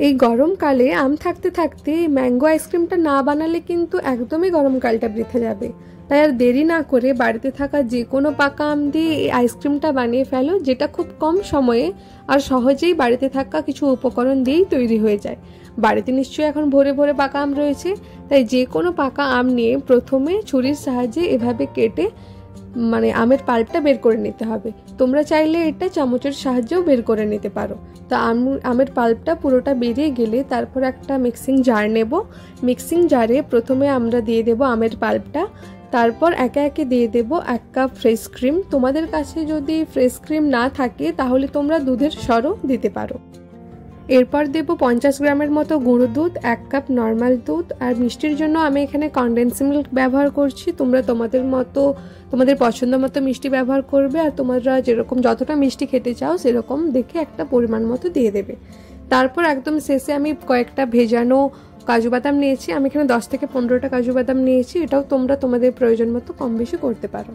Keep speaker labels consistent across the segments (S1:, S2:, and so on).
S1: এই গরমকালে আম থাকতে থাকতে ম্যাঙ্গো আইসক্রিমটা না বানালে কিন্তু একদমই গরমকালটা বৃথা যাবে। তাই আর দেরি না করে বাড়িতে থাকা যে কোনো পাকা আম দিয়ে এই আইসক্রিমটা বানিয়ে ফেলো, যেটা খুব কম সময়ে আর সহজেই বাড়িতে থাকা কিছু উপকরণ দিয়েই তৈরি হয়ে যায়। বাড়িতে নিশ্চয়ই এখন ভরে ভরে পাকা আম রয়েছে, তাই যে কোনো পাকা আম নিয়ে প্রথমে ছুরির সাহায্যে এভাবে কেটে আমের পাল্পটা বের করে নিতে হবে। তোমরা চাইলে এটা চামচের সাহায্যেও বের করে নিতে পারো। তো আমের পাল্পটা পুরোটা বেরিয়ে গেলে তারপর একটা মিক্সিং জার নেব। মিক্সিং জারে প্রথমে আমরা দিয়ে দেব আমের পাল্পটা, তারপর একে একে দিয়ে দেব 1 কাপ ফ্রেশ ক্রিম। তোমাদের কাছে যদি ফ্রেশ ক্রিম না থাকে তাহলে তোমরা দুধের সরও দিতে পারো। এরপর দেব 50 গ্রামের মতো গুঁড়ো দুধ, 1 কাপ নর্মাল দুধ, আর মিষ্টির জন্য আমি এখানে কনডেন্স মিল্ক ব্যবহার করছি। তোমরা তোমাদের পছন্দ মতো মিষ্টি ব্যবহার করবে, আর তোমরা যতটা মিষ্টি খেতে চাও সেরকম দেখে একটা পরিমাণ মতো দিয়ে দেবে। তারপর একদম শেষে আমি কয়েকটা ভেজানো কাজু বাদাম নিয়েছি। আমি এখানে 10 থেকে 15টা কাজু বাদাম নিয়েছি। এটাও তোমরা তোমাদের প্রয়োজন মতো কম বেশি করতে পারো।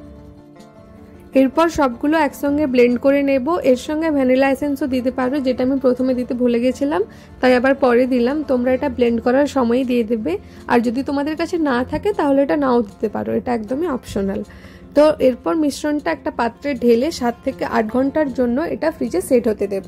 S1: এরপর সবগুলো একসঙ্গে ব্লেন্ড করে নেব। এর সঙ্গে ভ্যানিলা এসেন্সও দিতে পারো, যেটা আমি প্রথমে দিতে ভুলে গেছিলাম, তাই আবার পরে দিলাম। তোমরা এটা ব্লেন্ড করার সময়ই দিয়ে দেবে, আর যদি তোমাদের কাছে না থাকে তাহলে এটা নাও দিতে পারো, এটা একদমই অপশনাল। তো এরপর মিশ্রণটা একটা পাত্রে ঢেলে 7 থেকে 8 ঘন্টার জন্য এটা ফ্রিজে সেট হতে দেব।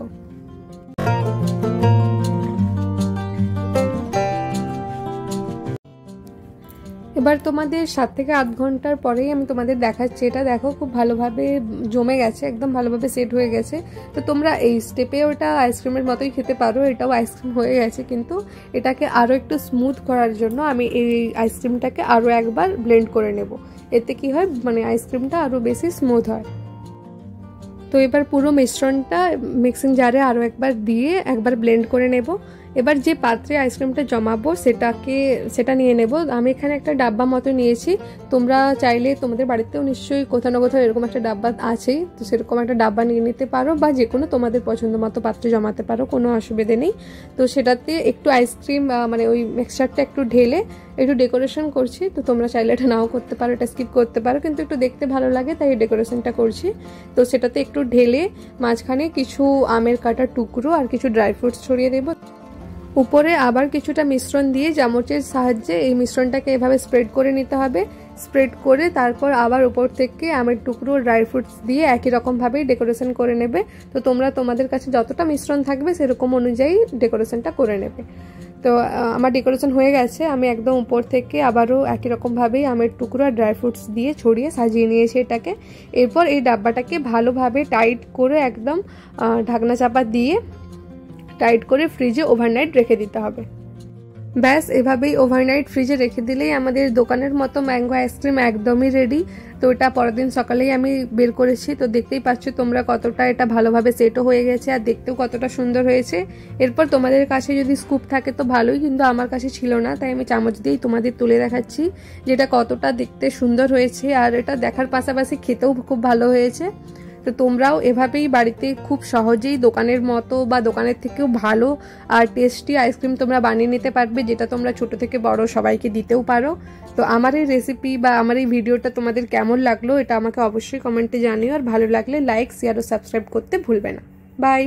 S1: এবার তোমাদের 7 থেকে 8 ঘন্টার পরেই আমি তোমাদের দেখাচ্ছি। এটা দেখো খুব ভালোভাবে জমে গেছে, একদম ভালোভাবে সেট হয়ে গেছে। তো তোমরা এই স্টেপে ওটা আইসক্রিমের মতোই খেতে পারো। এটাও আইসক্রিম হয়ে গেছে, কিন্তু এটাকে আরও একটু স্মুথ করার জন্য আমি এই আইসক্রিমটাকে আরও একবার ব্লেন্ড করে নেব। এতে কি হয়, আইসক্রিমটা আরও বেশি স্মুথ হয়। তো এবার পুরো মিশ্রণটা মিক্সিং জারে আরও একবার দিয়ে একবার ব্লেন্ড করে নেব। এবার যে পাত্রে আইসক্রিমটা জমাবো সেটা নিয়ে নেব। আমি এখানে একটা ডাব্বা মতো নিয়েছি। তোমরা চাইলে তোমাদের বাড়িতেও নিশ্চয়ই কোথাও না কোথাও এরকম একটা ডাব্বা আছেই, তো সেরকম একটা ডাব্বা নিয়ে নিতে পারো, বা যে কোনো তোমাদের পছন্দ মতো পাত্রে জমাতে পারো, কোনো অসুবিধে নেই। তো সেটাতে একটু আইসক্রিম ওই মিক্সচারটা একটু ঢেলে একটু ডেকোরেশন করছি। তো তোমরা চাইলে এটা নাও করতে পারো, এটা স্কিপ করতে পারো, কিন্তু একটু দেখতে ভালো লাগে তাই ডেকোরেশনটা করছি। তো সেটাতে একটু ঢেলে মাঝখানে কিছু আমের কাটা টুকরো আর কিছু ড্রাই ফ্রুটস ছড়িয়ে দেবো। উপরে আবার কিছুটা মিশ্রণ দিয়ে চামচের সাহায্যে এই মিশ্রণটাকে এভাবে স্প্রেড করে নিতে হবে। স্প্রেড করে তারপর আবার উপর থেকে আমের টুকরো ড্রাই ফ্রুটস দিয়ে একই রকমভাবেই ডেকোরেশন করে নেবে। তো তোমরা তোমাদের কাছে যতটা মিশ্রণ থাকবে সেরকম অনুযায়ী ডেকোরেশনটা করে নেবে। তো আমার ডেকোরেশন হয়ে গেছে। আমি একদম উপর থেকে আবারও একই রকমভাবেই আমের টুকরো আর ড্রাই ফ্রুটস দিয়ে ছড়িয়ে সাজিয়ে নিয়েছি এটাকে। এরপর এই ডাব্বাটাকে ভালোভাবে টাইট করে একদম ঢাকনা চাপা দিয়ে টাইট করে ফ্রিজে ওভারনাইট রেখে দিতে হবে। ব্যাস এভাবেই ওভারনাইট ফ্রিজে রেখে দিলেই আমাদের দোকানের মতো ম্যাঙ্গো আইসক্রিম একদমই রেডি। তো এটা পরের দিন সকালেই আমি বের করেছি। তো দেখতেই পাচ্ছ তোমরা কতটা এটা ভালোভাবে সেটও হয়ে গেছে আর দেখতেও কতটা সুন্দর হয়েছে। এরপর তোমাদের কাছে যদি স্কুপ থাকে তো ভালোই, কিন্তু আমার কাছে ছিল না, তাই আমি চামচ দিয়েই তোমাদের তুলে দেখাচ্ছি যেটা কতটা দেখতে সুন্দর হয়েছে। আর এটা দেখার পাশাপাশি খেতেও খুব ভালো হয়েছে। তো তোমরাও এভাবেই বাড়িতে খুব সহজেই দোকানের মতো বা দোকানের থেকেও ভালো আর টেস্টি আইসক্রিম তোমরা বানিয়ে নিতে পারবে, যেটা তোমরা ছোট থেকে বড় সবাইকে দিতেও পারো। তো আমার এই রেসিপি বা আমার এই ভিডিওটা তোমাদের কেমন লাগলো এটা আমাকে অবশ্যই কমেন্টে জানিও, আর ভালো লাগলে লাইক, শেয়ার ও সাবস্ক্রাইব করতে ভুলবে না। বাই।